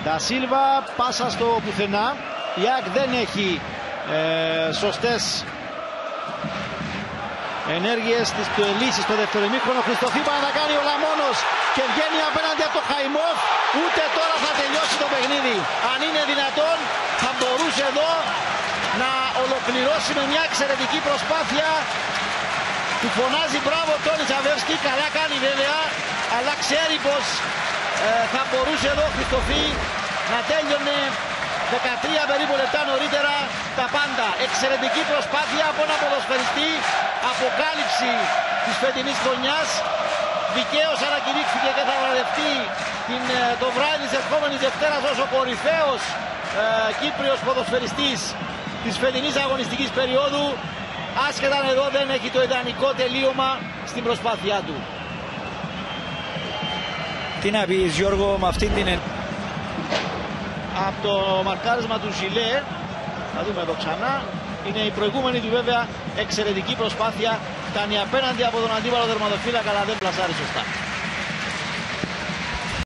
Τα Σίλβα, πάσα στο πουθενά. Η ΑΕΚ δεν έχει σωστές ενέργειες της λύσης στο δεύτερο ημίχρονο. Χριστοφίπα να κάνει ο Λαμόνος και βγαίνει απέναντι από το Χαϊμόφ. Ούτε τώρα θα τελειώσει το παιχνίδι. Αν είναι δυνατόν θα μπορούσε εδώ να ολοκληρώσει με μια εξαιρετική προσπάθεια. Του φωνάζει μπράβο Τόνι Τσαβεύσκι, καλά κάνει βέβαια, αλλά ξέρει πως θα μπορούσε εδώ ο Χριστοφί να τέλειωνε 13 περίπου λεπτά νωρίτερα τα πάντα. Εξαιρετική προσπάθεια από ένα ποδοσφαιριστή, αποκάλυψη της φετινής χρονιάς. Δικαίως ανακηρύχθηκε και θα βραβευτεί το βράδυ της ερχόμενης Δευτέρας ως ο κορυφαίος Κύπριος ποδοσφαιριστής της φετινής αγωνιστικής περίοδου. Άσχετα αν εδώ δεν έχει το ιδανικό τελείωμα στην προσπάθειά του. Τι να πεις Γιώργο με αυτήν την... Από το μαρκάρισμα του Ζιλέ, θα δούμε εδώ ξανά, είναι η προηγούμενη του βέβαια εξαιρετική προσπάθεια. Κάνει απέναντι από τον αντίπαλο τερματοφύλακα, αλλά δεν πλασάρει σωστά.